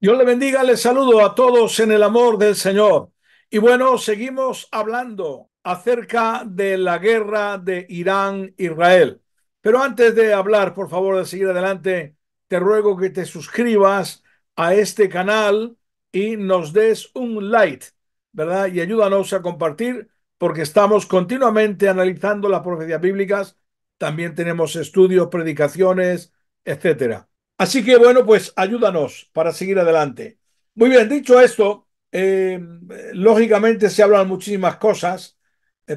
Dios le bendiga, les saludo a todos en el amor del Señor. Y bueno, seguimos hablando acerca de la guerra de Irán-Israel. Pero antes de hablar, por favor, de seguir adelante, te ruego que te suscribas a este canal y nos des un like, ¿verdad? Y ayúdanos a compartir porque estamos continuamente analizando las profecías bíblicas. También tenemos estudios, predicaciones, etcétera. Así que bueno, pues ayúdanos para seguir adelante. Muy bien, dicho esto, lógicamente se hablan muchísimas cosas,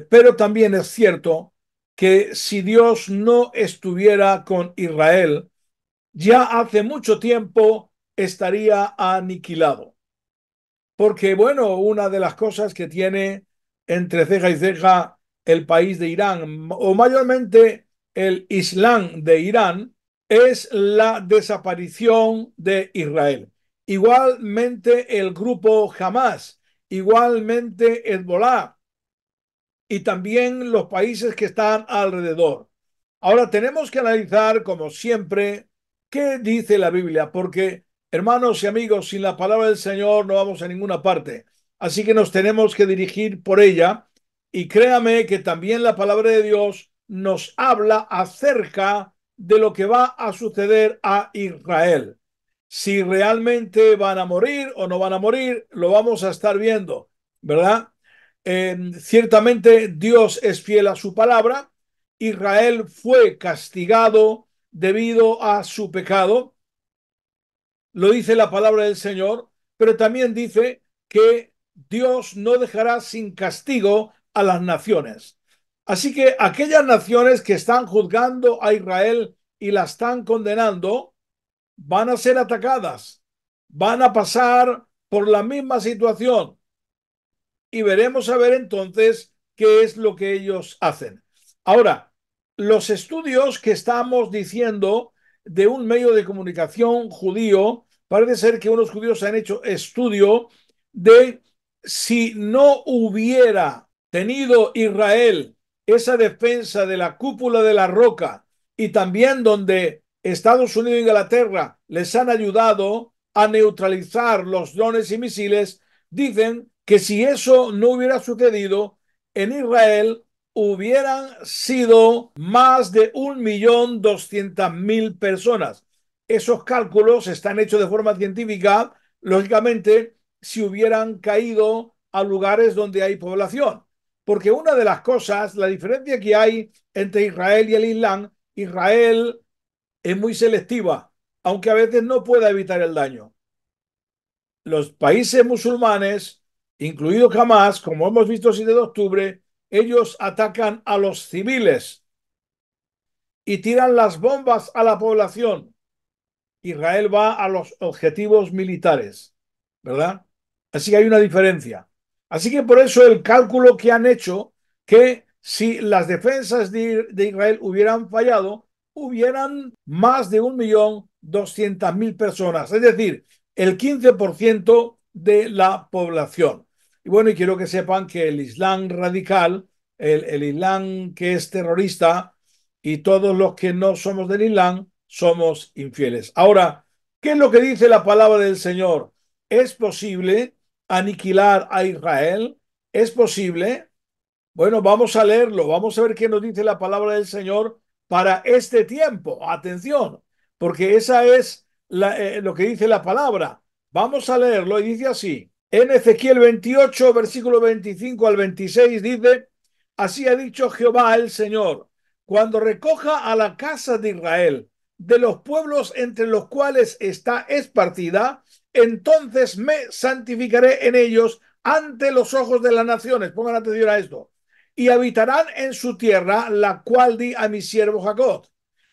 pero también es cierto que si Dios no estuviera con Israel, ya hace mucho tiempo estaría aniquilado. Porque bueno, una de las cosas que tiene entre ceja y ceja el país de Irán, o mayormente el Islam de Irán, es la desaparición de Israel. Igualmente el grupo Hamas, igualmente Hezbollah y también los países que están alrededor. Ahora tenemos que analizar, como siempre, qué dice la Biblia, porque, hermanos y amigos, sin la palabra del Señor no vamos a ninguna parte. Así que nos tenemos que dirigir por ella y créame que también la palabra de Dios nos habla acerca de lo que va a suceder a Israel. Si realmente van a morir o no van a morir, lo vamos a estar viendo, ¿verdad? Ciertamente Dios es fiel a su palabra. Israel fue castigado debido a su pecado, lo dice la palabra del Señor, pero también dice que Dios no dejará sin castigo a las naciones. Así que aquellas naciones que están juzgando a Israel y la están condenando, van a ser atacadas, van a pasar por la misma situación y veremos a ver entonces qué es lo que ellos hacen. Ahora, los estudios que estamos diciendo de un medio de comunicación judío, parece ser que unos judíos han hecho estudio de si no hubiera tenido Israel esa defensa de la cúpula de la roca y también donde Estados Unidos e Inglaterra les han ayudado a neutralizar los drones y misiles, dicen que si eso no hubiera sucedido, en Israel hubieran sido más de 1.200.000 personas. Esos cálculos están hechos de forma científica, lógicamente, si hubieran caído a lugares donde hay población. Porque una de las cosas, la diferencia que hay entre Israel y el Islam, Israel es muy selectiva, aunque a veces no pueda evitar el daño. Los países musulmanes, incluido Hamas, como hemos visto el 7 de octubre, ellos atacan a los civiles y tiran las bombas a la población. Israel va a los objetivos militares, ¿verdad? Así que hay una diferencia. Así que por eso el cálculo que han hecho, que si las defensas de Israel hubieran fallado, hubieran más de 1.200.000 personas, es decir, el 15% de la población. Y bueno, y quiero que sepan que el Islam radical, el Islam que es terrorista, y todos los que no somos del Islam somos infieles. Ahora, ¿qué es lo que dice la palabra del Señor? ¿Es posible aniquilar a Israel? ¿Es posible? Bueno, vamos a leerlo, vamos a ver qué nos dice la palabra del Señor para este tiempo. Atención, porque esa es lo que dice la palabra. Vamos a leerlo y dice así. En Ezequiel 28, versículo 25 al 26 dice, así ha dicho Jehová el Señor, cuando recoja a la casa de Israel de los pueblos entre los cuales está esparcida, entonces me santificaré en ellos ante los ojos de las naciones. Pongan atención a esto. Y habitarán en su tierra, la cual di a mi siervo Jacob.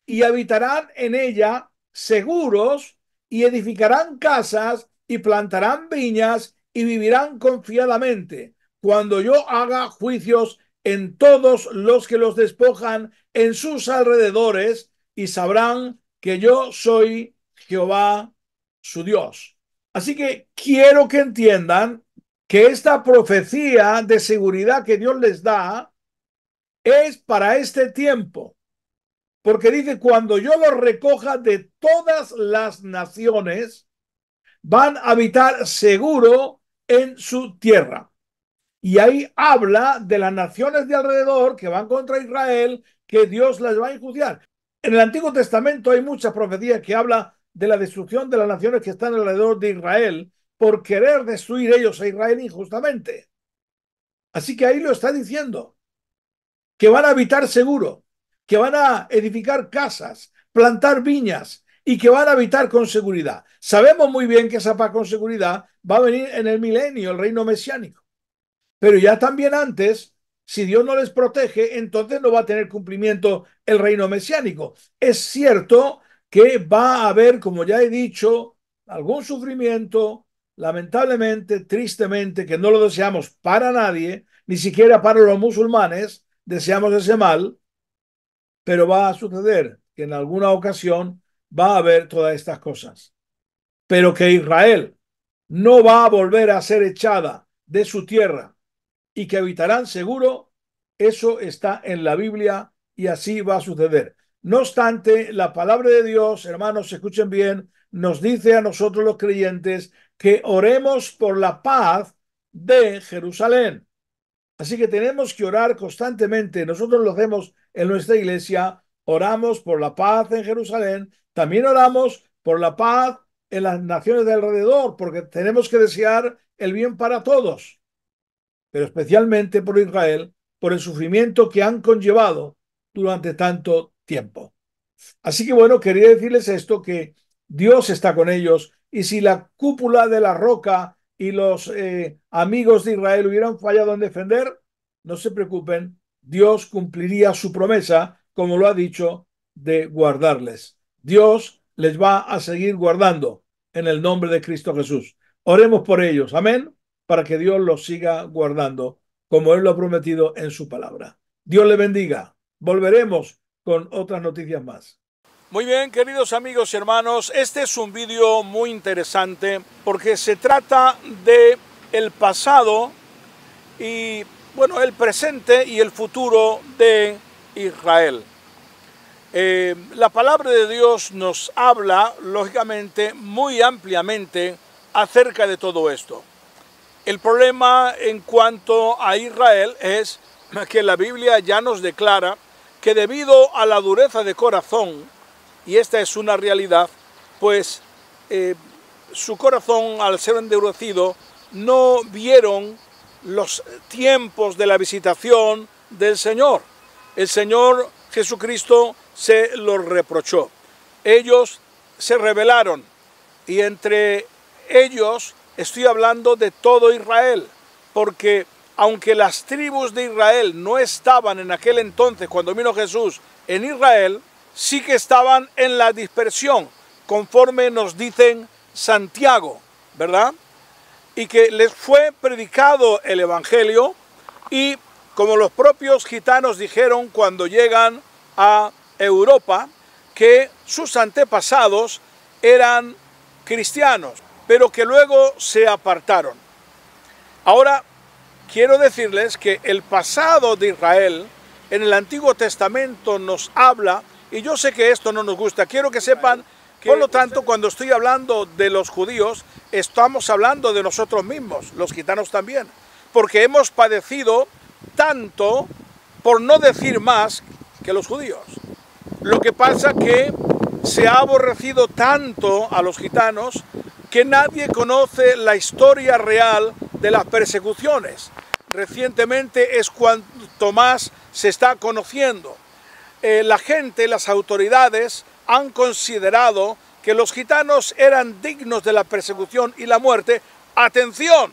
Y habitarán en ella seguros y edificarán casas y plantarán viñas y vivirán confiadamente cuando yo haga juicios en todos los que los despojan en sus alrededores y sabrán que yo soy Jehová su Dios. Así que quiero que entiendan que esta profecía de seguridad que Dios les da es para este tiempo, porque dice, cuando yo los recoja de todas las naciones, van a habitar seguro en su tierra. Y ahí habla de las naciones de alrededor que van contra Israel, que Dios las va a enjuiciar. En el Antiguo Testamento hay muchas profecías que hablan de la destrucción de las naciones que están alrededor de Israel por querer destruir ellos a Israel injustamente. Así que ahí lo está diciendo, que van a habitar seguro, que van a edificar casas, plantar viñas y que van a habitar con seguridad. Sabemos muy bien que esa paz con seguridad va a venir en el milenio, el reino mesiánico. Pero ya también antes, si Dios no les protege, entonces no va a tener cumplimiento el reino mesiánico. Es cierto que va a haber, como ya he dicho, algún sufrimiento, lamentablemente, tristemente, que no lo deseamos para nadie, ni siquiera para los musulmanes, deseamos ese mal, pero va a suceder que en alguna ocasión va a haber todas estas cosas. Pero que Israel no va a volver a ser echada de su tierra y que habitarán seguro, eso está en la Biblia y así va a suceder. No obstante, la palabra de Dios, hermanos, escuchen bien, nos dice a nosotros los creyentes que oremos por la paz de Jerusalén. Así que tenemos que orar constantemente. Nosotros lo hacemos en nuestra iglesia, oramos por la paz en Jerusalén, también oramos por la paz en las naciones de alrededor, porque tenemos que desear el bien para todos, pero especialmente por Israel, por el sufrimiento que han conllevado durante tanto tiempo. Así que bueno, quería decirles esto, que Dios está con ellos y si la cúpula de la roca y los amigos de Israel hubieran fallado en defender, no se preocupen, Dios cumpliría su promesa, como lo ha dicho, de guardarles. Dios les va a seguir guardando en el nombre de Cristo Jesús. Oremos por ellos, amén, para que Dios los siga guardando, como Él lo ha prometido en su palabra. Dios le bendiga. Volveremos con otras noticias más. Muy bien, queridos amigos y hermanos, este es un vídeo muy interesante porque se trata de el pasado y, bueno, el presente y el futuro de Israel. La palabra de Dios nos habla, lógicamente, muy ampliamente acerca de todo esto. El problema en cuanto a Israel es que la Biblia ya nos declara que debido a la dureza de corazón, y esta es una realidad, pues su corazón, al ser endurecido, no vieron los tiempos de la visitación del Señor. El Señor Jesucristo se lo reprochó. Ellos se rebelaron y entre ellos estoy hablando de todo Israel, porque aunque las tribus de Israel no estaban en aquel entonces, cuando vino Jesús, en Israel, sí que estaban en la dispersión, conforme nos dicen Santiago, ¿verdad? Y que les fue predicado el Evangelio y como los propios gitanos dijeron cuando llegan a Europa, que sus antepasados eran cristianos, pero que luego se apartaron. Ahora, quiero decirles que el pasado de Israel en el Antiguo Testamento nos habla, y yo sé que esto no nos gusta, quiero que sepan que, por lo tanto, cuando estoy hablando de los judíos, estamos hablando de nosotros mismos, los gitanos también, porque hemos padecido tanto, por no decir más, que los judíos. Lo que pasa que se ha aborrecido tanto a los gitanos que nadie conoce la historia real de las persecuciones. Recientemente es cuanto más se está conociendo. La gente, las autoridades han considerado que los gitanos eran dignos de la persecución y la muerte, atención,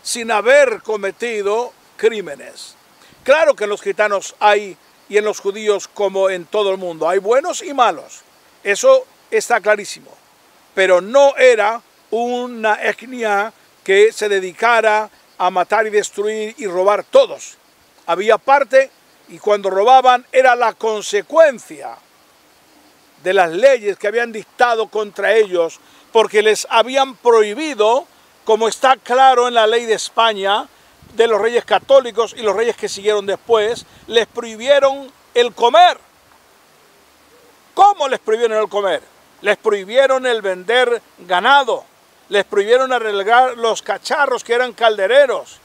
sin haber cometido crímenes. Claro que en los gitanos hay, y en los judíos como en todo el mundo, hay buenos y malos, eso está clarísimo, pero no era una etnia que se dedicara a matar y destruir y robar todos. Había parte, y cuando robaban era la consecuencia de las leyes que habían dictado contra ellos, porque les habían prohibido, como está claro en la ley de España, de los reyes católicos y los reyes que siguieron después, les prohibieron el comer. ¿Cómo les prohibieron el comer? Les prohibieron el vender ganado, les prohibieron arreglar los cacharros que eran caldereros.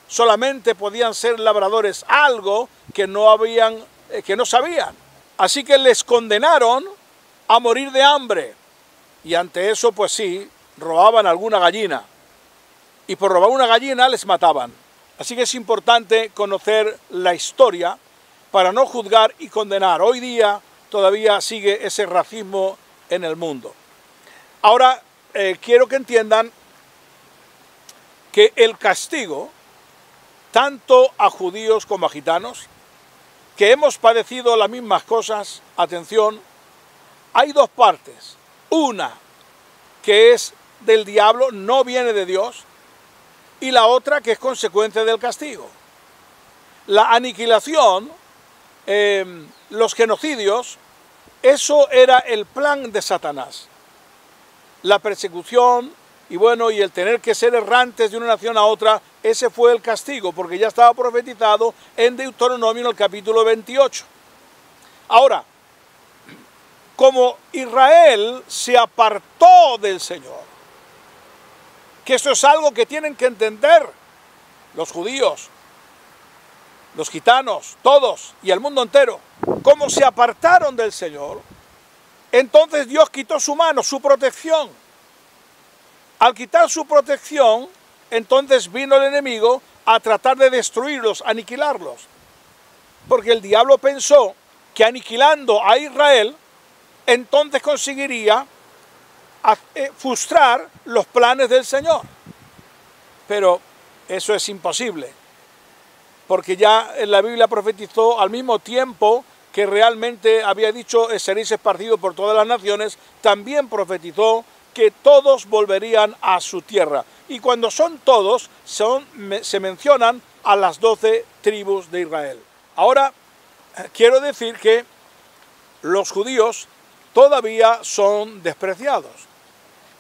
Solamente podían ser labradores, algo que no sabían. Así que les condenaron a morir de hambre. Y ante eso, pues sí, robaban alguna gallina. Y por robar una gallina les mataban. Así que es importante conocer la historia para no juzgar y condenar. Hoy día todavía sigue ese racismo en el mundo. Ahora, quiero que entiendan que el castigo, tanto a judíos como a gitanos, que hemos padecido las mismas cosas, atención, hay dos partes. Una, que es del diablo, no viene de Dios, y la otra, que es consecuencia del castigo. La aniquilación, los genocidios, eso era el plan de Satanás. La persecución y el tener que ser errantes de una nación a otra, ese fue el castigo, porque ya estaba profetizado en Deuteronomio en el capítulo 28. Ahora, como Israel se apartó del Señor, que eso es algo que tienen que entender los judíos, los gitanos, todos y el mundo entero, como se apartaron del Señor, entonces Dios quitó su mano, su protección. Al quitar su protección, entonces vino el enemigo a tratar de destruirlos, aniquilarlos. Porque el diablo pensó que aniquilando a Israel, entonces conseguiría frustrar los planes del Señor. Pero eso es imposible. Porque ya en la Biblia profetizó al mismo tiempo que realmente había dicho seréis esparcidos por todas las naciones, también profetizó que todos volverían a su tierra. Y cuando son todos, se mencionan a las 12 tribus de Israel. Ahora, quiero decir que los judíos todavía son despreciados,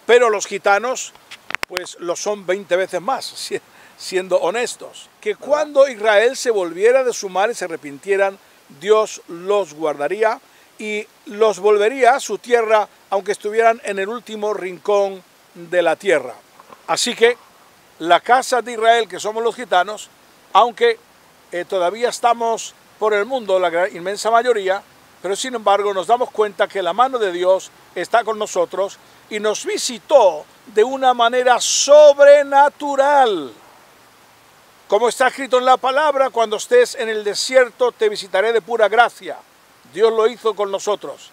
pero los gitanos, pues lo son 20 veces más, siendo honestos. Que cuando Israel se volviera de su mal y se arrepintieran, Dios los guardaría y los volvería a su tierra, aunque estuvieran en el último rincón de la tierra. Así que la casa de Israel, que somos los gitanos, aunque todavía estamos por el mundo, la inmensa mayoría, pero sin embargo nos damos cuenta que la mano de Dios está con nosotros y nos visitó de una manera sobrenatural. Como está escrito en la palabra, cuando estés en el desierto te visitaré de pura gracia. Dios lo hizo con nosotros,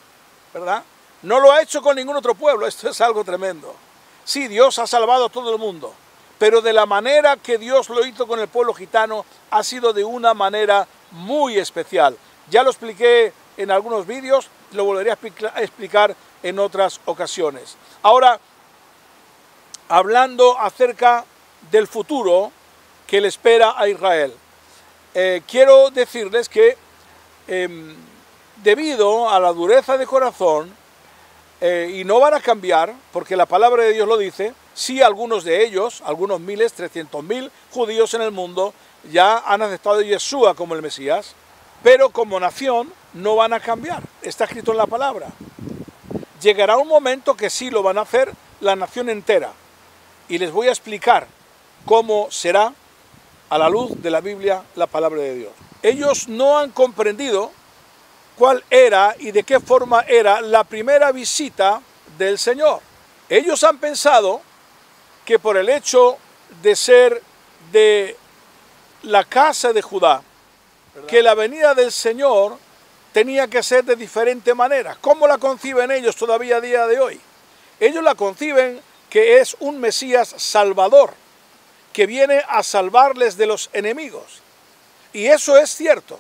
¿verdad? No lo ha hecho con ningún otro pueblo, esto es algo tremendo. Sí, Dios ha salvado a todo el mundo, pero de la manera que Dios lo hizo con el pueblo gitano ha sido de una manera muy especial. Ya lo expliqué en algunos vídeos, lo volveré a explicar en otras ocasiones. Ahora, hablando acerca del futuro que le espera a Israel, quiero decirles que debido a la dureza de corazón, y no van a cambiar, porque la palabra de Dios lo dice, sí algunos de ellos, algunos miles, 300.000 judíos en el mundo, ya han aceptado a Yeshua como el Mesías, pero como nación no van a cambiar, está escrito en la palabra. Llegará un momento que sí lo van a hacer la nación entera, y les voy a explicar cómo será a la luz de la Biblia la palabra de Dios. Ellos no han comprendido cuál era y de qué forma era la primera visita del Señor. Ellos han pensado que por el hecho de ser de la casa de Judá, ¿verdad?, que la venida del Señor tenía que ser de diferente manera. ¿Cómo la conciben ellos todavía a día de hoy? Ellos la conciben que es un Mesías salvador, que viene a salvarles de los enemigos. Y eso es cierto.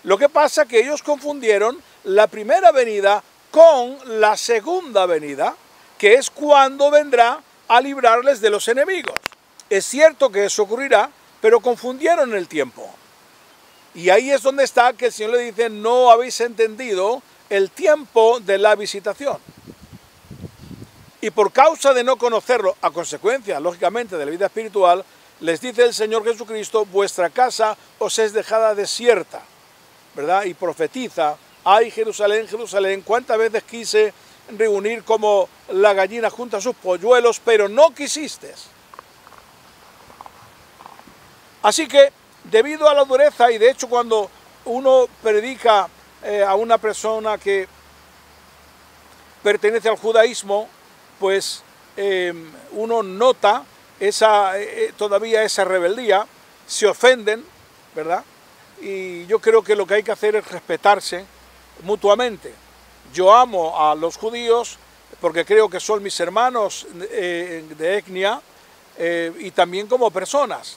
Lo que pasa es que ellos confundieron la primera venida con la segunda venida, que es cuando vendrá a librarles de los enemigos. Es cierto que eso ocurrirá, pero confundieron el tiempo. Y ahí es donde está que el Señor le dice, no habéis entendido el tiempo de la visitación. Y por causa de no conocerlo, a consecuencia, lógicamente, de la vida espiritual, les dice el Señor Jesucristo, vuestra casa os es dejada desierta, ¿verdad? Y profetiza, ay Jerusalén, Jerusalén, cuántas veces quise reunir como la gallina junta sus polluelos, pero no quisiste. Así que, debido a la dureza, y de hecho cuando uno predica a una persona que pertenece al judaísmo, pues uno nota todavía esa rebeldía, se ofenden, ¿verdad? Y yo creo que lo que hay que hacer es respetarse mutuamente. Yo amo a los judíos porque creo que son mis hermanos de etnia y también como personas.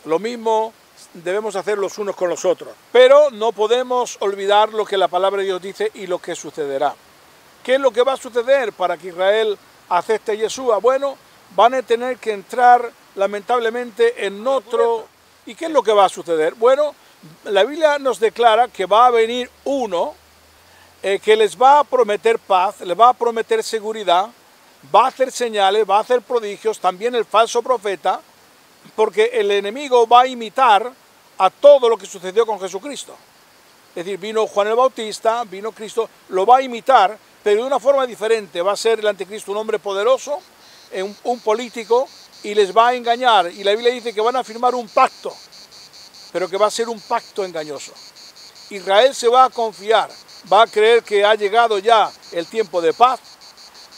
Lo mismo debemos hacer los unos con los otros. Pero no podemos olvidar lo que la palabra de Dios dice y lo que sucederá. ¿Qué es lo que va a suceder para que Israel acepte a Yeshua? Bueno, van a tener que entrar lamentablemente en otro... ¿Y qué es lo que va a suceder? Bueno, la Biblia nos declara que va a venir uno que les va a prometer paz, les va a prometer seguridad, va a hacer señales, va a hacer prodigios, también el falso profeta, porque el enemigo va a imitar a todo lo que sucedió con Jesucristo. Es decir, vino Juan el Bautista, vino Cristo, lo va a imitar, pero de una forma diferente. Va a ser el anticristo un hombre poderoso, un político, y les va a engañar. Y la Biblia dice que van a firmar un pacto, pero que va a ser un pacto engañoso. Israel se va a confiar, va a creer que ha llegado ya el tiempo de paz.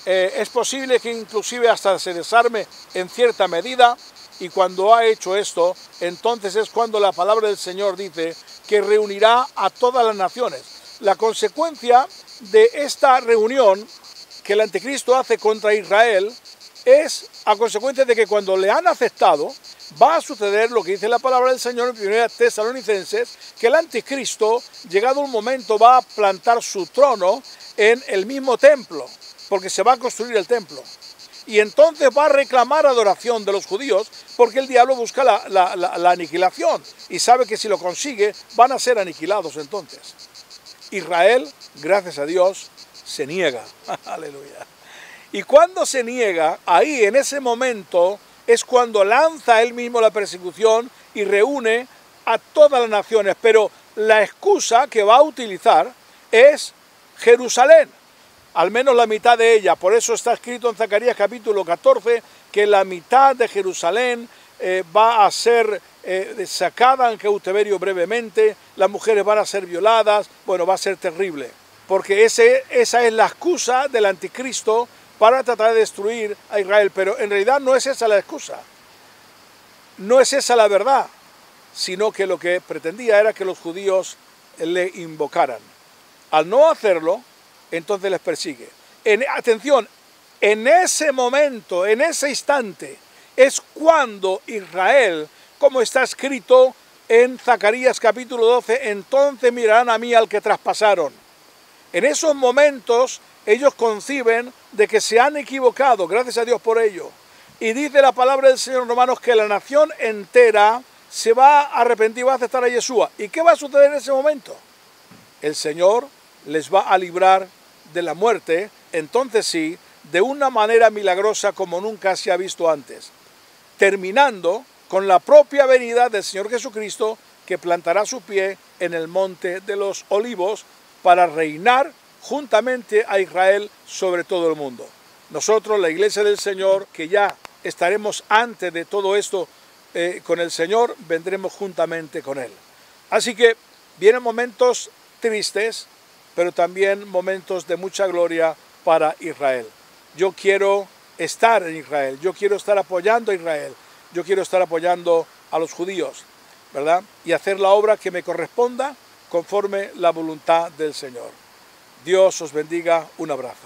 Es posible que inclusive hasta se desarme en cierta medida, y cuando ha hecho esto, entonces es cuando la palabra del Señor dice que reunirá a todas las naciones. La consecuencia de esta reunión que el anticristo hace contra Israel es a consecuencia de que cuando le han aceptado, va a suceder lo que dice la palabra del Señor en 1 Tesalonicenses, que el anticristo, llegado un momento, va a plantar su trono en el mismo templo, porque se va a construir el templo. Y entonces va a reclamar adoración de los judíos, porque el diablo busca la aniquilación, y sabe que si lo consigue, van a ser aniquilados entonces. Israel, gracias a Dios, se niega. Aleluya. Y cuando se niega, ahí en ese momento es cuando lanza él mismo la persecución y reúne a todas las naciones. Pero la excusa que va a utilizar es Jerusalén, al menos la mitad de ella. Por eso está escrito en Zacarías capítulo 14 que la mitad de Jerusalén va a ser sacada en cautiverio brevemente, las mujeres van a ser violadas. Bueno, va a ser terrible, porque esa es la excusa del anticristo para tratar de destruir a Israel. Pero en realidad no es esa la excusa, no es esa la verdad, sino que lo que pretendía era que los judíos le invocaran. Al no hacerlo, entonces les persigue. Atención, en ese momento, en ese instante, es cuando Israel, como está escrito en Zacarías capítulo 12, entonces mirarán a mí al que traspasaron. En esos momentos ellos conciben de que se han equivocado, gracias a Dios por ello. Y dice la palabra del Señor en Romanos que la nación entera se va a arrepentir, va a aceptar a Yeshua. ¿Y qué va a suceder en ese momento? El Señor les va a librar de la muerte, entonces sí, de una manera milagrosa como nunca se ha visto antes, terminando con la propia venida del Señor Jesucristo, que plantará su pie en el monte de los olivos para reinar juntamente a Israel sobre todo el mundo. Nosotros, la iglesia del Señor, que ya estaremos antes de todo esto con el Señor, vendremos juntamente con Él. Así que vienen momentos tristes, pero también momentos de mucha gloria para Israel. Yo quiero estar en Israel, yo quiero estar apoyando a Israel, yo quiero estar apoyando a los judíos, ¿verdad? Y hacer la obra que me corresponda conforme la voluntad del Señor. Dios os bendiga, un abrazo.